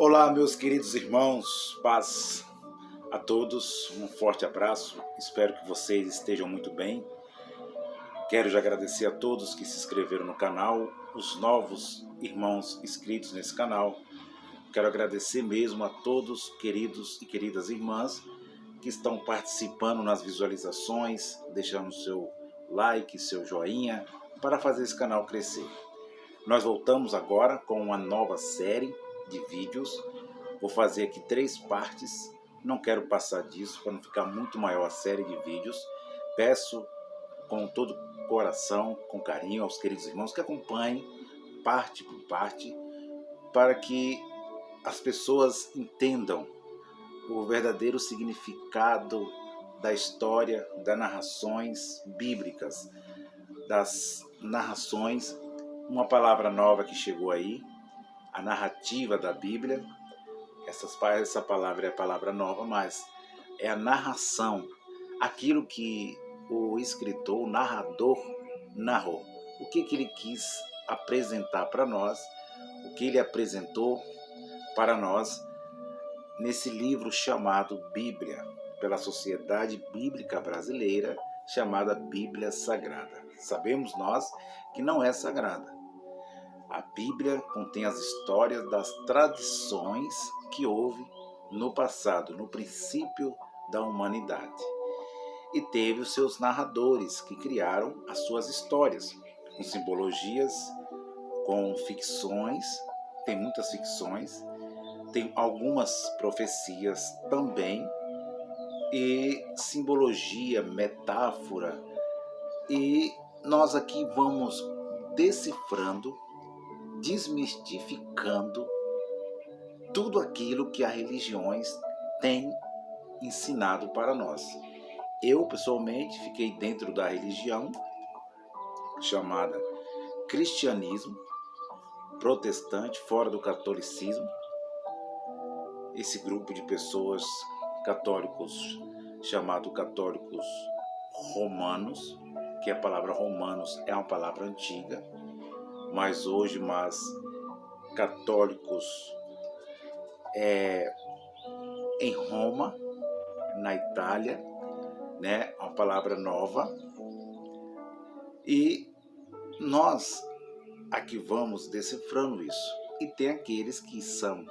Olá, meus queridos irmãos, paz a todos, um forte abraço, espero que vocês estejam muito bem. Quero já agradecer a todos que se inscreveram no canal, os novos irmãos inscritos nesse canal. Quero agradecer mesmo a todos, queridos e queridas irmãs, que estão participando nas visualizações, deixando seu like, seu joinha, para fazer esse canal crescer. Nós voltamos agora com uma nova série de vídeos. Vou fazer aqui 3 partes, não quero passar disso para não ficar muito maior a série de vídeos. Peço com todo o coração, com carinho aos queridos irmãos que acompanhem parte por parte, para que as pessoas entendam o verdadeiro significado da história, das narrações bíblicas, das narrações, uma palavra nova que chegou aí, a narrativa da Bíblia. Essa palavra é a palavra nova, mas é a narração, aquilo que o escritor, o narrador, narrou. O que ele quis apresentar para nós, o que ele apresentou para nós nesse livro chamado Bíblia, pela Sociedade Bíblica Brasileira, chamada Bíblia Sagrada. Sabemos nós que não é sagrada. A Bíblia contém as histórias das tradições que houve no passado, no princípio da humanidade. E teve os seus narradores que criaram as suas histórias, com simbologias, com ficções, tem muitas ficções, tem algumas profecias também, e simbologia, metáfora, e nós aqui vamos decifrando, desmistificando tudo aquilo que as religiões têm ensinado para nós. Eu, pessoalmente, fiquei dentro da religião chamada cristianismo, protestante, fora do catolicismo. Esse grupo de pessoas católicos, chamado católicos romanos, que a palavra romanos é uma palavra antiga, mas hoje católicos em Roma, na Itália, né? Uma palavra nova. E nós aqui vamos decifrando isso. E tem aqueles que são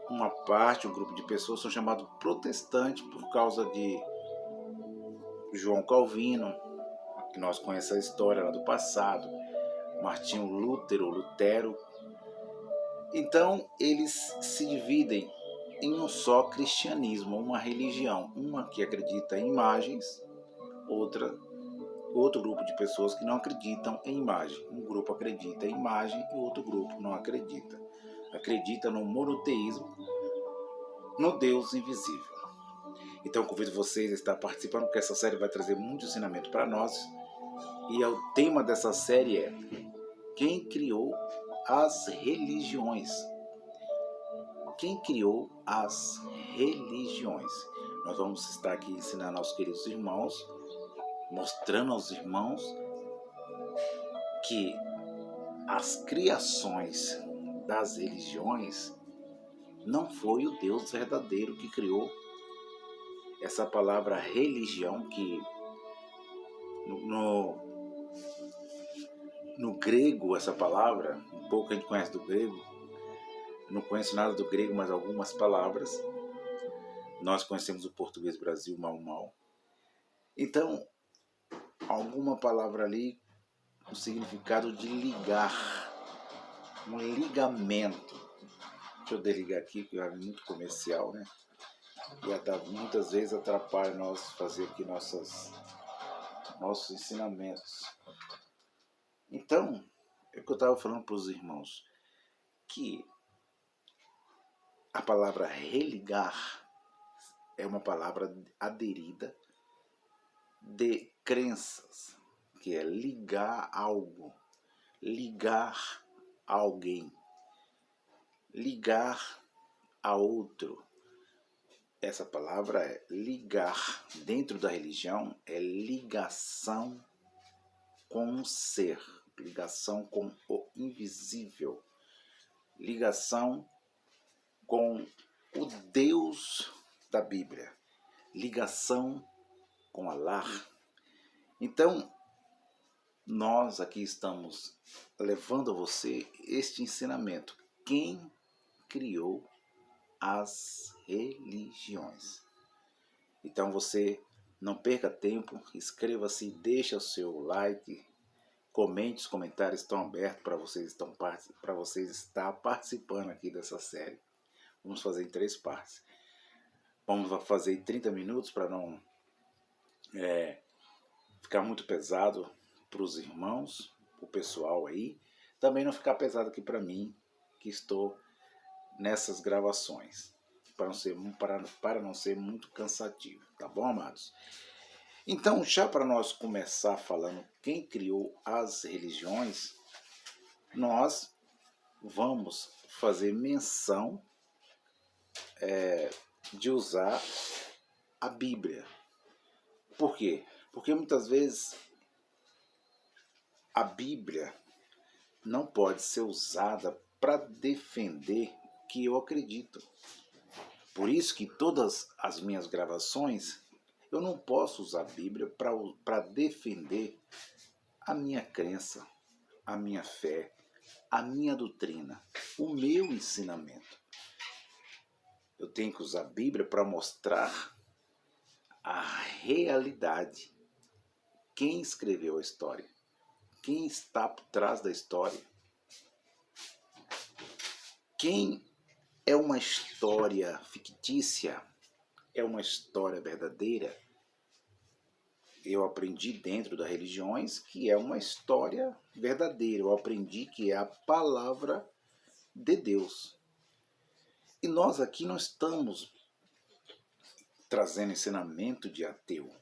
uma parte, um grupo de pessoas, são chamados protestantes por causa de João Calvino, que nós conhecemos a história lá do passado, Martinho Lutero. Então, eles se dividem em um só cristianismo, uma religião, uma que acredita em imagens, outro grupo de pessoas que não acreditam em imagem. Um grupo acredita em imagem e outro grupo não acredita. Acredita no monoteísmo, no Deus invisível. Então, convido vocês a estar participando, porque essa série vai trazer muito ensinamento para nós. E o tema dessa série é: quem criou as religiões? Quem criou as religiões? Nós vamos estar aqui ensinando aos queridos irmãos, mostrando aos irmãos que as criações das religiões não foi o Deus verdadeiro que criou. Essa palavra religião, que no grego, essa palavra, um pouco a gente conhece do grego, não conheço nada do grego, mas algumas palavras. Nós conhecemos o português Brasil mal. Então, alguma palavra ali, o significado de ligar, um ligamento. Deixa eu desligar aqui, porque é muito comercial, né? E muitas vezes atrapalha nós fazer aqui nossos ensinamentos. Então, é o que eu estava falando para os irmãos, que a palavra religar é uma palavra aderida de crenças, que é ligar algo, ligar a alguém, ligar a outro. Essa palavra é ligar. Dentro da religião é ligação com o ser, ligação com o invisível, ligação com o Deus da Bíblia, ligação com Allah. Então, nós aqui estamos levando a você este ensinamento. Quem criou as religiões? Então você não perca tempo, inscreva-se, deixa o seu like, comente, os comentários estão abertos para vocês estar participando aqui dessa série. Vamos fazer em 3 partes. Vamos fazer em 30 minutos para não ficar muito pesado para os irmãos, para o pessoal aí. Também não ficar pesado aqui para mim, que estou nessas gravações, para não ser muito cansativo, tá bom, amados? Então, já para nós começar falando quem criou as religiões, nós vamos fazer menção de usar a Bíblia. Por quê? Porque muitas vezes a Bíblia não pode ser usada para defender o que eu acredito. Por isso que todas as minhas gravações, eu não posso usar a Bíblia para defender a minha crença, a minha fé, a minha doutrina, o meu ensinamento. Eu tenho que usar a Bíblia para mostrar a realidade. Quem escreveu a história? Quem está por trás da história? Quem é uma história fictícia? É uma história verdadeira? Eu aprendi dentro das religiões que é uma história verdadeira. Eu aprendi que é a palavra de Deus. E nós aqui não estamos trazendo ensinamento de ateu.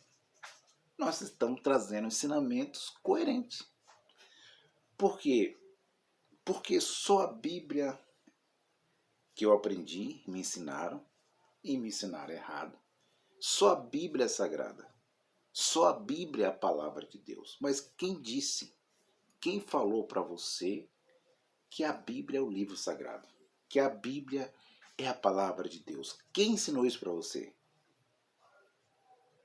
Nós estamos trazendo ensinamentos coerentes. Por quê? Porque só a Bíblia que eu aprendi, me ensinaram errado. Só a Bíblia é sagrada. Só a Bíblia é a palavra de Deus. Mas quem disse, quem falou para você que a Bíblia é o livro sagrado? Que a Bíblia é a palavra de Deus? Quem ensinou isso para você?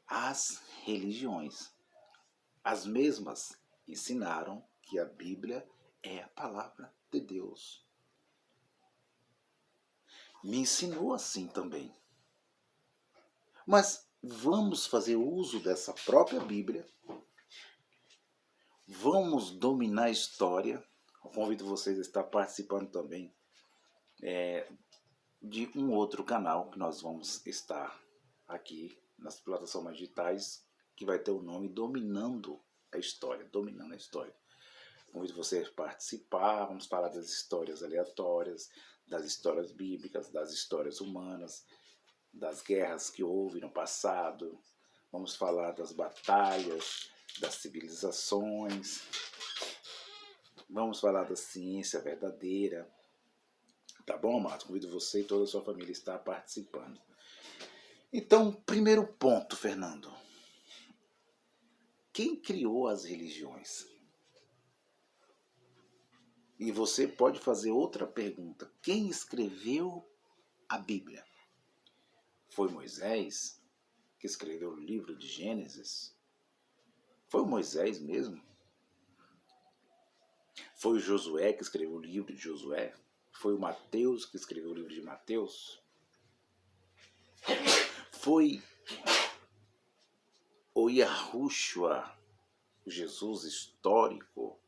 As religiões. As mesmas ensinaram que a Bíblia é a palavra de Deus. Me ensinou assim também. Mas vamos fazer uso dessa própria Bíblia. Vamos dominar a história. Eu convido vocês a estar participando também de um outro canal que nós vamos estar aqui nas plataformas digitais, que vai ter o nome Dominando a História. Dominando a História. Convido vocês a participar. Vamos falar das histórias aleatórias, das histórias bíblicas, das histórias humanas, das guerras que houve no passado. Vamos falar das batalhas, das civilizações. Vamos falar da ciência verdadeira. Tá bom, amados? Convido você e toda a sua família a estar participando. Então, primeiro ponto, Fernando. Quem criou as religiões? E você pode fazer outra pergunta. Quem escreveu a Bíblia? Foi Moisés que escreveu o livro de Gênesis? Foi o Moisés mesmo? Foi o Josué que escreveu o livro de Josué? Foi o Mateus que escreveu o livro de Mateus? Foi o Yahushua, o Jesus histórico?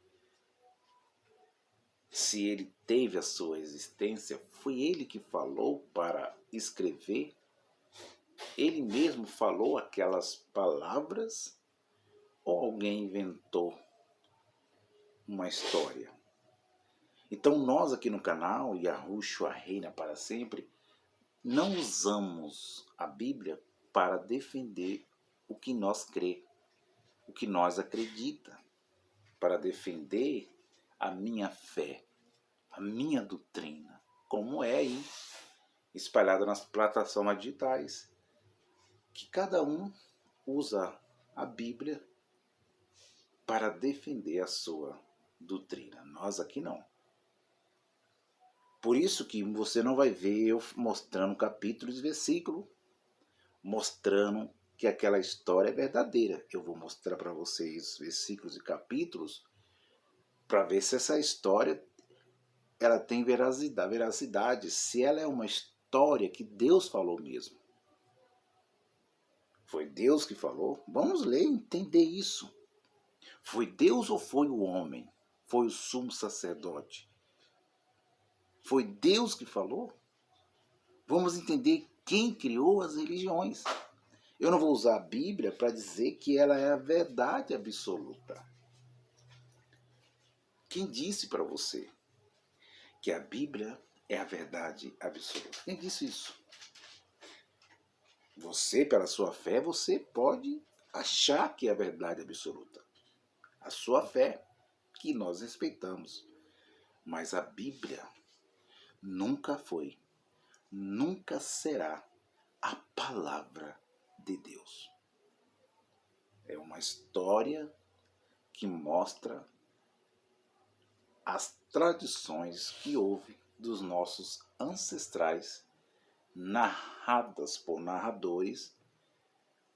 Se ele teve a sua existência, foi ele que falou para escrever? Ele mesmo falou aquelas palavras? Ou alguém inventou uma história? Então nós aqui no canal, Yahushua Reina para Sempre, não usamos a Bíblia para defender o que nós crê, o que nós acredita, para defender a minha fé, a minha doutrina, como é aí espalhada nas plataformas digitais, que cada um usa a Bíblia para defender a sua doutrina. Nós aqui não. Por isso que você não vai ver eu mostrando capítulos e versículos, mostrando que aquela história é verdadeira. Eu vou mostrar para vocês versículos e capítulos para ver se essa história ela tem veracidade, se ela é uma história que Deus falou mesmo. Foi Deus que falou? Vamos ler e entender isso. Foi Deus ou foi o homem? Foi o sumo sacerdote? Foi Deus que falou? Vamos entender quem criou as religiões. Eu não vou usar a Bíblia para dizer que ela é a verdade absoluta. Quem disse para você que a Bíblia é a verdade absoluta? Quem disse isso? Você, pela sua fé, você pode achar que é a verdade absoluta. A sua fé, que nós respeitamos. Mas a Bíblia nunca foi, nunca será a palavra de Deus. É uma história que mostra as tradições que houve dos nossos ancestrais, narradas por narradores,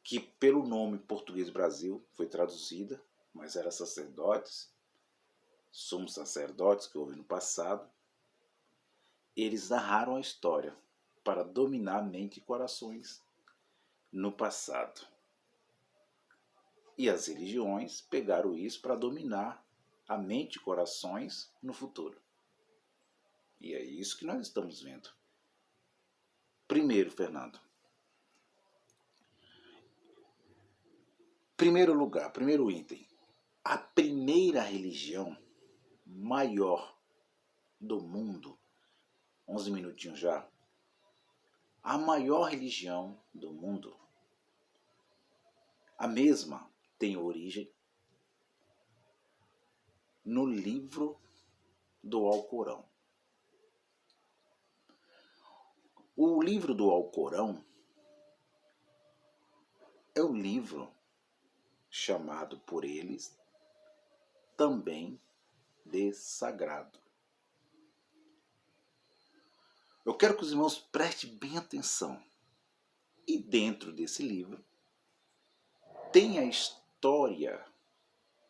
que pelo nome português Brasil foi traduzida, mas eram sacerdotes, sumos sacerdotes que houve no passado. Eles narraram a história para dominar a mente e corações no passado. E as religiões pegaram isso para dominar a mente e corações no futuro. E é isso que nós estamos vendo. Primeiro, Fernando. Primeiro lugar, primeiro item. A primeira religião maior do mundo, 11 minutinhos já, a maior religião do mundo, a mesma tem origem no livro do Alcorão. O livro do Alcorão é o livro chamado por eles também de sagrado. Eu quero que os irmãos prestem bem atenção. E dentro desse livro tem a história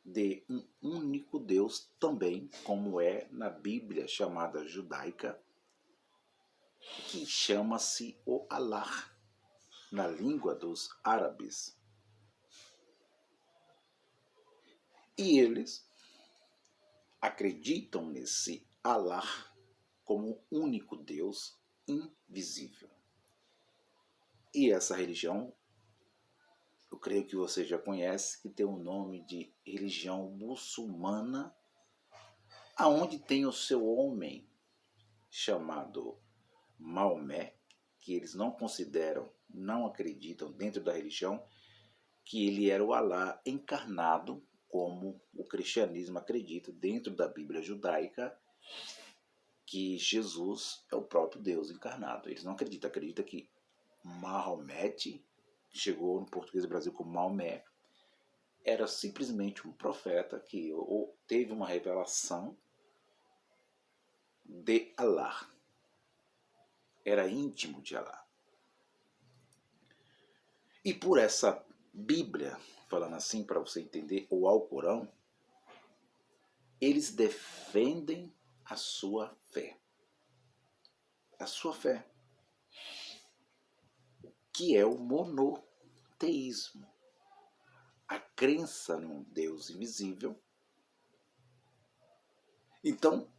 de um único Deus também, como é na Bíblia chamada judaica, que chama-se o Allah, na língua dos árabes. E eles acreditam nesse Allah como único Deus invisível. E essa religião, eu creio que você já conhece, que tem o nome de religião muçulmana, aonde tem o seu homem chamado Maomé, que eles não consideram, não acreditam dentro da religião, que ele era o Alá encarnado, como o cristianismo acredita dentro da Bíblia judaica, que Jesus é o próprio Deus encarnado. Eles não acreditam, acreditam que Maomé, que chegou no português do Brasil como Maomé, era simplesmente um profeta que teve uma revelação de Alá. Era íntimo de Alá. E por essa Bíblia, falando assim para você entender, o Alcorão, eles defendem a sua fé. A sua fé. Que é o monoteísmo. A crença num Deus invisível. Então,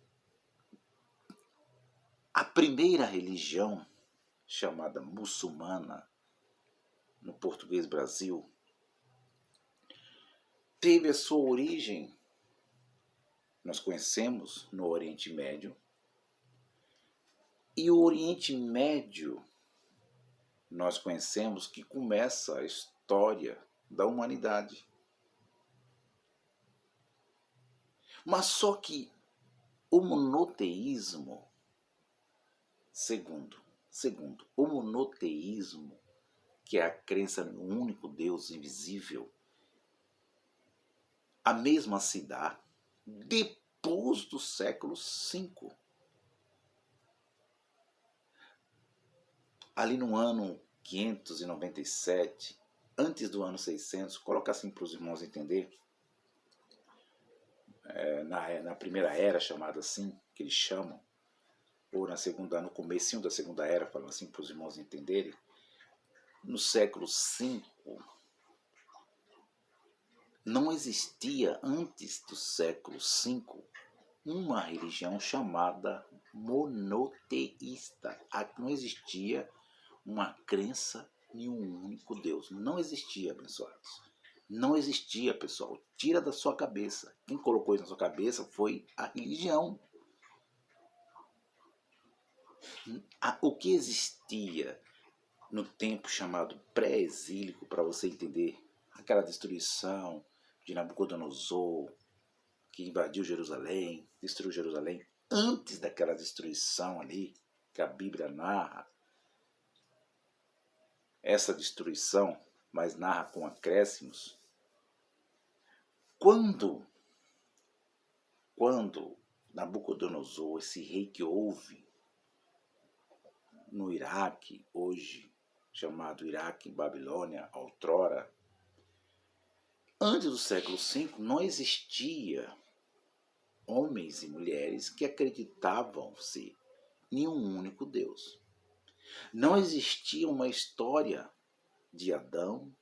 a primeira religião, chamada muçulmana, no português Brasil, teve a sua origem, nós conhecemos, no Oriente Médio. E o Oriente Médio, nós conhecemos que começa a história da humanidade. Mas só que o monoteísmo, segundo, o monoteísmo, que é a crença no único Deus invisível, a mesma se dá depois do século V. ali no ano 597, antes do ano 600, coloca assim para os irmãos entender, na primeira era, chamada assim, que eles chamam, ou na segunda, no comecinho da segunda era, falando assim para os irmãos entenderem, no século V, não existia, antes do século V, uma religião chamada monoteísta. Não existia uma crença em um único Deus. Não existia, abençoados. Não existia, pessoal. Tira da sua cabeça. Quem colocou isso na sua cabeça foi a religião. O que existia no tempo chamado pré-exílico, para você entender, aquela destruição de Nabucodonosor, que invadiu Jerusalém, destruiu Jerusalém, antes daquela destruição ali, que a Bíblia narra, essa destruição, mas narra com acréscimos, quando Nabucodonosor, esse rei que houve no Iraque, hoje chamado Iraque, Babilônia, outrora, antes do século V, não existia homens e mulheres que acreditavam-se em um único Deus. Não existia uma história de Adão,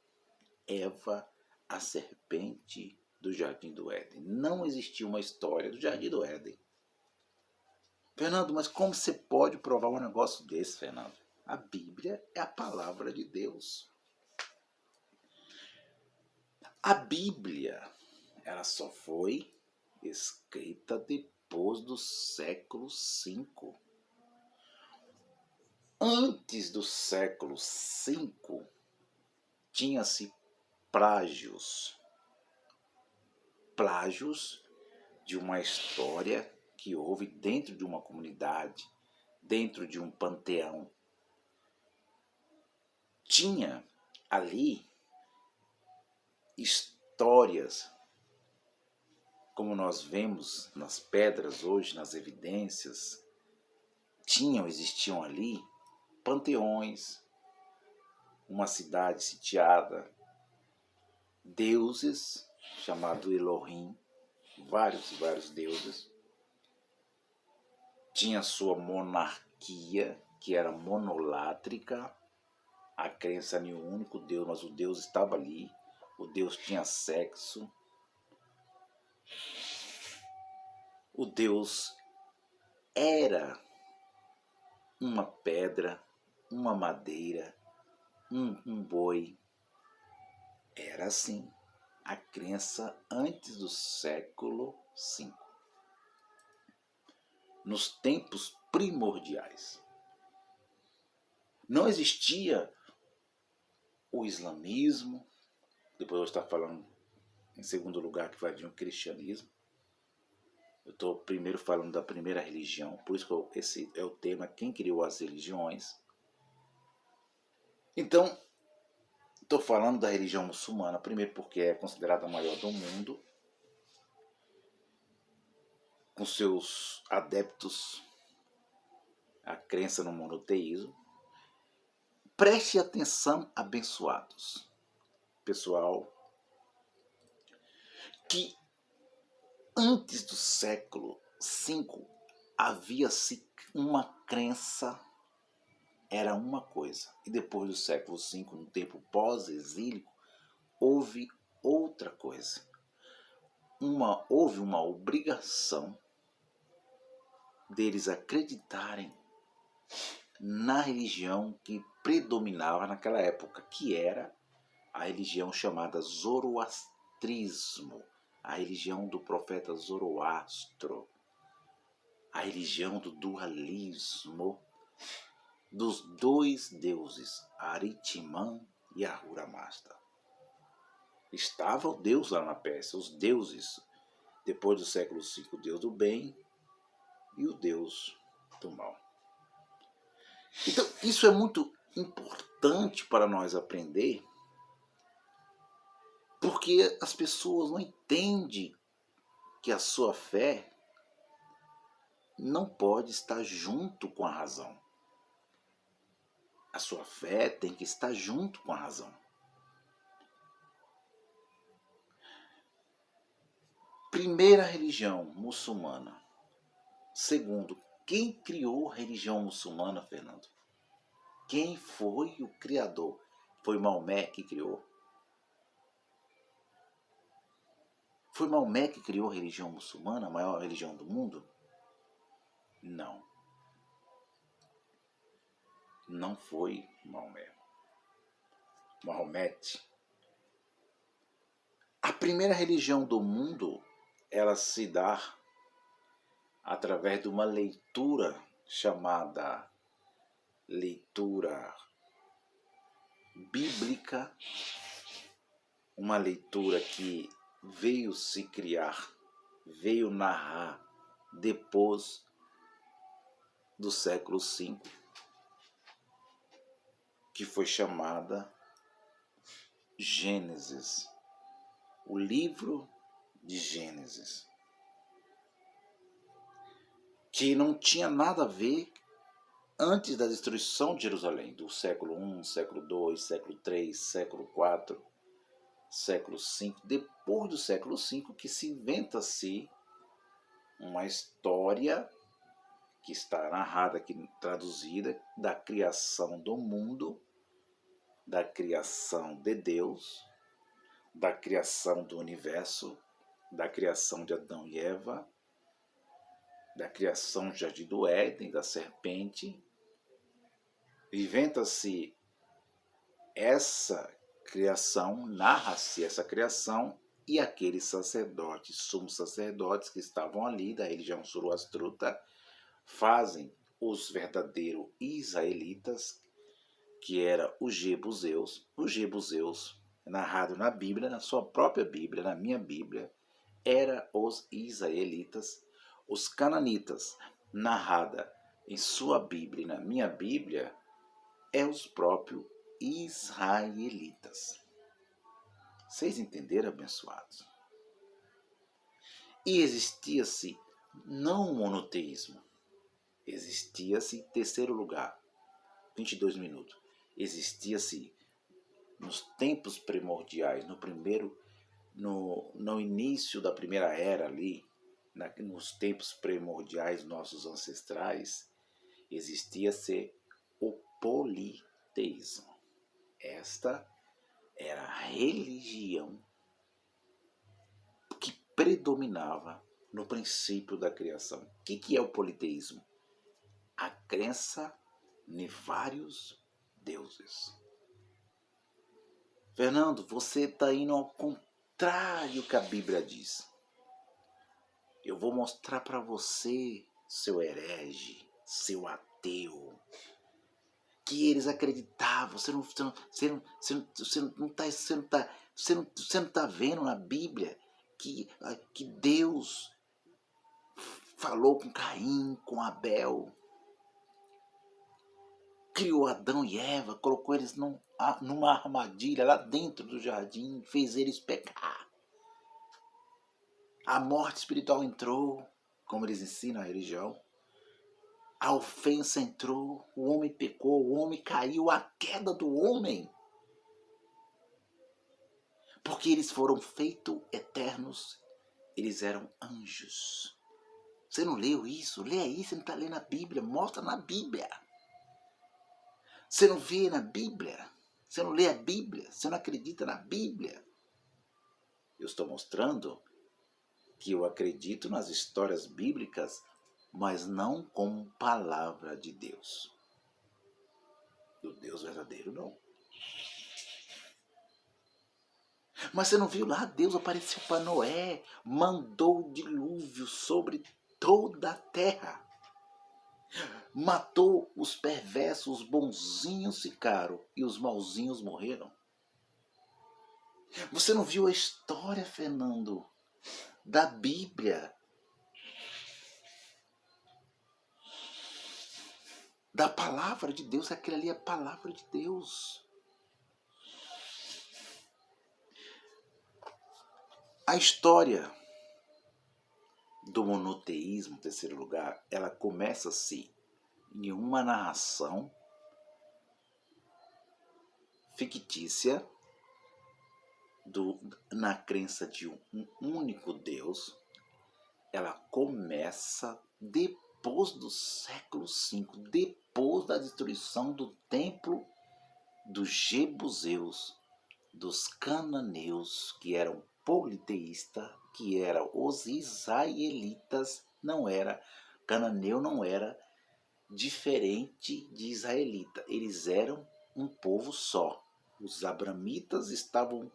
Eva, a serpente do Jardim do Éden. Não existia uma história do Jardim do Éden. Fernando, mas como você pode provar um negócio desse, Fernando? A Bíblia é a palavra de Deus. A Bíblia, ela só foi escrita depois do século V. Antes do século V, tinha-se plágios de uma história que houve dentro de uma comunidade, dentro de um panteão. Tinha ali histórias, como nós vemos nas pedras hoje, nas evidências, existiam ali panteões, uma cidade sitiada, deuses, chamado Elohim, vários e vários deuses. Tinha sua monarquia, que era monolátrica, a crença em um único Deus, mas o Deus estava ali, o Deus tinha sexo, o Deus era uma pedra, uma madeira, um boi. Era assim a crença antes do século V, nos tempos primordiais. Não existia o islamismo, depois eu vou estar falando em segundo lugar que vai vir o cristianismo. Eu estou primeiro falando da primeira religião, por isso que esse é o tema, quem criou as religiões. Então, estou falando da religião muçulmana, primeiro porque é considerada a maior do mundo, com seus adeptos, a crença no monoteísmo. Preste atenção, abençoados, pessoal, que antes do século V havia-se uma crença, era uma coisa, e depois do século V, no tempo pós-exílico, houve outra coisa. Houve uma obrigação deles acreditarem na religião que predominava naquela época, que era a religião chamada zoroastrismo, a religião do profeta Zoroastro, a religião do dualismo dos dois deuses, Aritimã e Ahura Mazda. Estava o Deus lá na Pérsia, os deuses, depois do século V, o Deus do bem e o Deus do mal. Então, isso é muito importante para nós aprender, porque as pessoas não entendem que a sua fé não pode estar junto com a razão. A sua fé tem que estar junto com a razão. Primeira religião muçulmana. Segundo, quem criou a religião muçulmana, Fernando? Quem foi o criador? Foi Maomé que criou? Foi Maomé que criou a religião muçulmana, a maior religião do mundo? Não. Não foi Maomé. Maomete. A primeira religião do mundo, ela se dá através de uma leitura chamada leitura bíblica, uma leitura que veio se criar, veio narrar depois do século V, que foi chamada Gênesis, o livro de Gênesis, que não tinha nada a ver antes da destruição de Jerusalém, do século I, século II, século III, século IV, século V. Depois do século V que se inventa-se uma história que está narrada aqui, traduzida, da criação do mundo, da criação de Deus, da criação do universo, da criação de Adão e Eva, da criação do Jardim do Éden, da serpente. Inventa-se essa criação, narra-se essa criação, e aqueles sacerdotes, sumos sacerdotes que estavam ali da religião zoroastruta, fazem os verdadeiros israelitas, que era os jebuseus. Os jebuseus, narrado na Bíblia, na sua própria Bíblia, na minha Bíblia, era os israelitas. Os cananitas, narrada em sua Bíblia e na minha Bíblia, é os próprios israelitas. Vocês entenderam, abençoados? E existia-se não monoteísmo, existia-se, em terceiro lugar, 22 minutos, existia-se nos tempos primordiais, no início da primeira era ali, nos tempos primordiais nossos ancestrais, existia-se o politeísmo. Esta era a religião que predominava no princípio da criação. O que é o politeísmo? A crença em vários deuses. Fernando, você está indo ao contrário que a Bíblia diz. Eu vou mostrar para você, seu herege, seu ateu, que eles acreditavam. Você não está vendo na Bíblia que Deus falou com Caim, com Abel, criou Adão e Eva, colocou eles numa armadilha lá dentro do jardim, fez eles pecar. A morte espiritual entrou, como eles ensinam a religião. A ofensa entrou, o homem pecou, o homem caiu, a queda do homem. Porque eles foram feitos eternos, eles eram anjos. Você não leu isso? Lê aí, você não está lendo a Bíblia, mostra na Bíblia. Você não vê na Bíblia, você não lê a Bíblia, você não acredita na Bíblia. Eu estou mostrando que eu acredito nas histórias bíblicas, mas não como palavra de Deus. Do Deus verdadeiro, não. Mas você não viu lá? Deus apareceu para Noé, mandou o dilúvio sobre toda a terra. Matou os perversos, os bonzinhos ficaram e os mauzinhos morreram. Você não viu a história, Fernando, da Bíblia? Da palavra de Deus, aquilo ali é a palavra de Deus. A história do monoteísmo, em terceiro lugar, ela começa-se em uma narração fictícia na crença de um único Deus, ela começa depois do século V, depois da destruição do templo dos jebuseus, dos cananeus, que eram politeístas, que eram os israelitas. Cananeu não era diferente de israelita, eles eram um povo só. Os abramitas estavam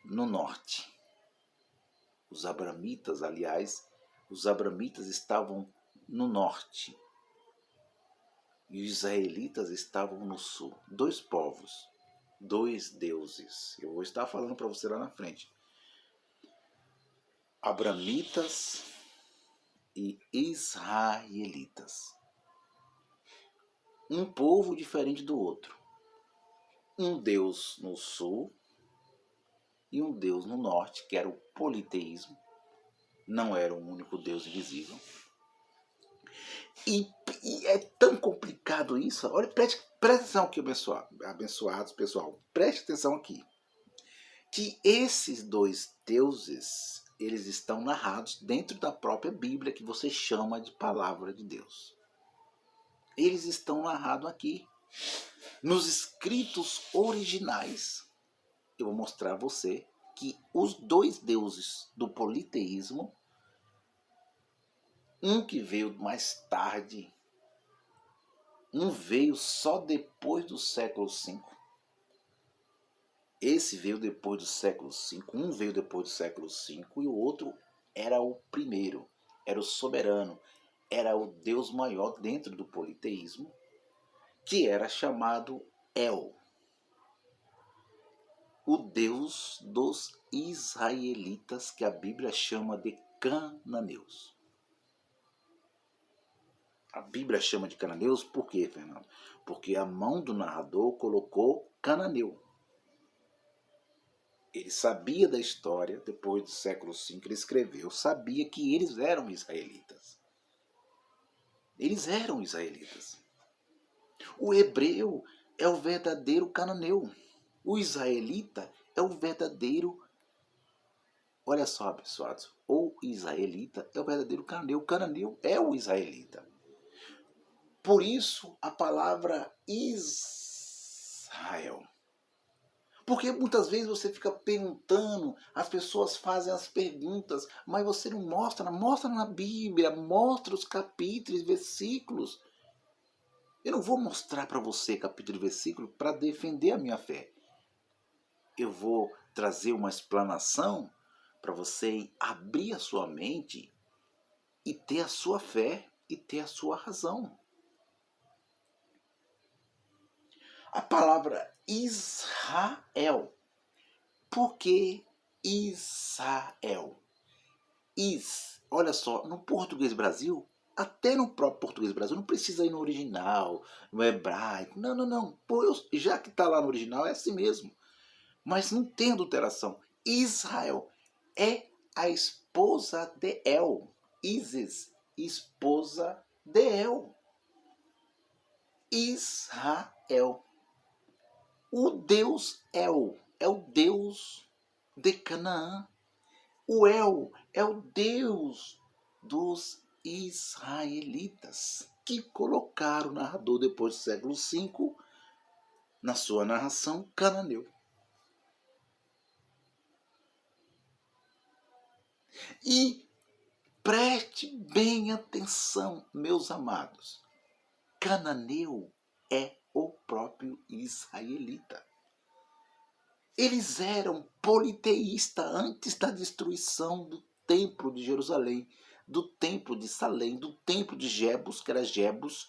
no norte. Os abramitas estavam no norte. E os israelitas estavam no sul. Dois povos, dois deuses. Eu vou estar falando para você lá na frente. Abramitas e israelitas. Um povo diferente do outro. Um Deus no sul e um Deus no norte, que era o politeísmo. Não era um único Deus invisível. E é tão complicado isso. Olha, preste atenção aqui, abençoados, pessoal. Preste atenção aqui. Que esses dois deuses, eles estão narrados dentro da própria Bíblia, que você chama de palavra de Deus. Eles estão narrados aqui. Nos escritos originais, eu vou mostrar a você que os dois deuses do politeísmo, um que veio mais tarde, um veio só depois do século V. Esse veio depois do século V, um veio depois do século V e o outro era o primeiro, era o soberano, era o Deus maior dentro do politeísmo, que era chamado El, o Deus dos israelitas, que a Bíblia chama de cananeus. A Bíblia chama de cananeus por quê, Fernando? Porque a mão do narrador colocou cananeu. Ele sabia da história, depois do século V ele escreveu, sabia que eles eram israelitas. Eles eram israelitas. O hebreu é o verdadeiro cananeu. O israelita é o verdadeiro... Olha só, abençoados. O israelita é o verdadeiro cananeu. O cananeu é o israelita. Por isso a palavra Israel. Porque muitas vezes você fica perguntando, as pessoas fazem as perguntas, mas você não mostra na Bíblia, mostra os capítulos, versículos. Eu não vou mostrar para você capítulo e versículo para defender a minha fé. Eu vou trazer uma explanação para você abrir a sua mente e ter a sua fé e ter a sua razão. A palavra Israel. Por que Israel? Olha só, no português Brasil, até no próprio português Brasil, não precisa ir no original, no hebraico. Não. Pô, já que está lá no original, é assim mesmo. Mas não tem adulteração. Israel é a esposa de El. Isis, esposa de El. Israel. O Deus El é o Deus de Canaã. O El é o Deus dos israelitas, que colocaram o narrador depois do século V na sua narração cananeu. E preste bem atenção, meus amados. Cananeu é o próprio israelita. Eles eram politeístas antes da destruição do templo de Jerusalém, do templo de Salém, do templo de Jebus, que era Jebus,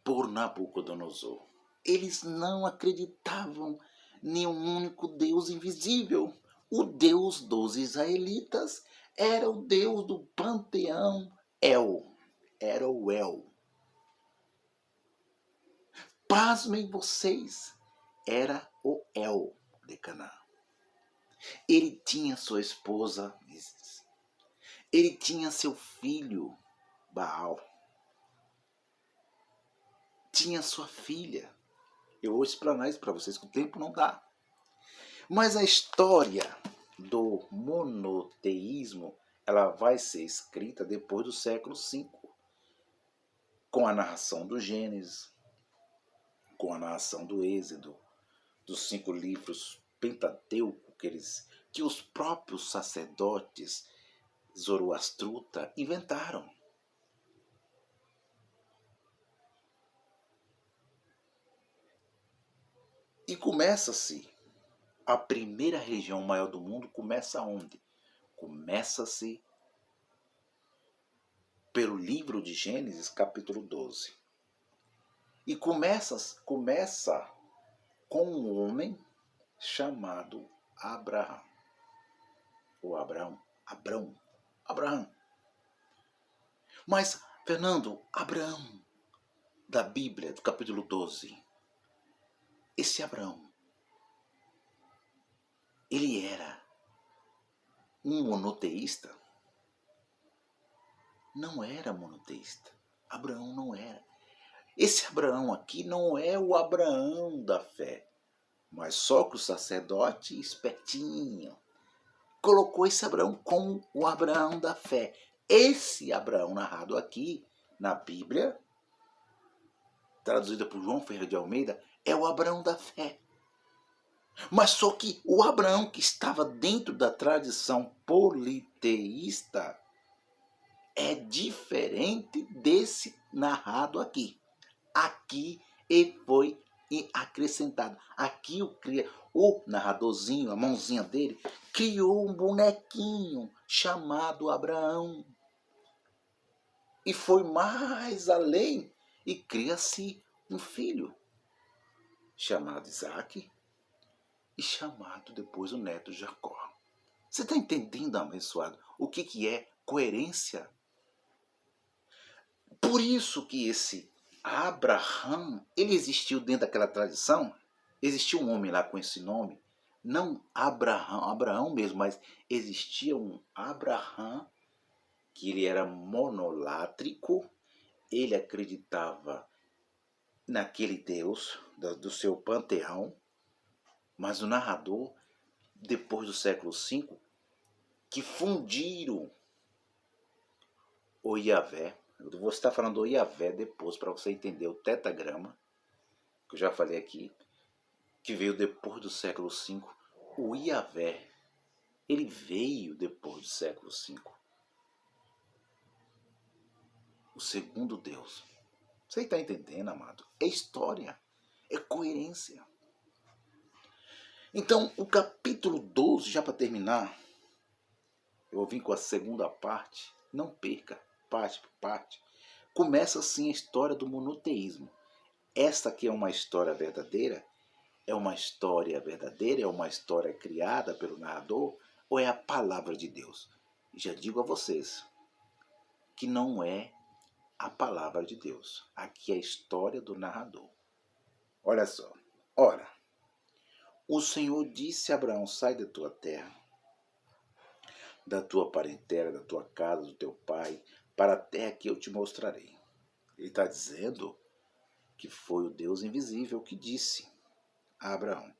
por Nabucodonosor. Eles não acreditavam em um único Deus invisível. O Deus dos israelitas era o Deus do panteão El. Era o El. Pasmem vocês, era o El de Canaã. Ele tinha sua esposa Isis. Ele tinha seu filho Baal. Tinha sua filha. Eu vou explanar isso para vocês, que o tempo não dá. Mas a história do monoteísmo, ela vai ser escrita depois do século V, com a narração do Gênesis, com a narração do Êxodo, dos 5 livros Pentateuco que os próprios sacerdotes Zoroastruta inventaram. E começa-se, a primeira religião maior do mundo começa onde? Começa-se pelo livro de Gênesis, capítulo 12. E começa com um homem chamado Abraão. Ou Abraão. Mas, Fernando, Abraão, da Bíblia, do capítulo 12, esse Abraão, ele era um monoteísta? Não era monoteísta. Abraão não era. Esse Abraão aqui não é o Abraão da fé, mas só que o sacerdote espertinho colocou esse Abraão como o Abraão da fé. Esse Abraão narrado aqui na Bíblia, traduzida por João Ferreira de Almeida, é o Abraão da fé. Mas só que o Abraão que estava dentro da tradição politeísta é diferente desse narrado aqui. Aqui ele foi acrescentado. Aqui o narradorzinho, a mãozinha dele, criou um bonequinho chamado Abraão. E foi mais além e cria-se um filho chamado Isaac e chamado depois o neto Jacó. Você está entendendo, abençoado, o que é coerência? Por isso que esse Abraão, ele existiu dentro daquela tradição. Existiu um homem lá com esse nome, não Abraão mesmo, mas existia um Abraão que ele era monolátrico, ele acreditava naquele Deus do seu panteão, mas o narrador, depois do século V, que fundiram o Iavé. Eu vou estar falando do Iavé depois para você entender o tetagrama, que eu já falei aqui, que veio depois do século V. O Iavé, ele veio depois do século V. O segundo Deus. Você está entendendo, amado? É história, é coerência. Então, o capítulo 12, já para terminar, eu vou vir com a segunda parte, não perca, parte por parte. Começa assim a história do monoteísmo. Esta aqui é uma história verdadeira? É uma história verdadeira? É uma história criada pelo narrador? Ou é a palavra de Deus? Já digo a vocês que não é a palavra de Deus. Aqui é a história do narrador. Olha só. Ora, o Senhor disse a Abraão: sai da tua terra, da tua parentela, da tua casa, do teu pai, para a terra que eu te mostrarei. Ele está dizendo que foi o Deus invisível que disse a Abraão: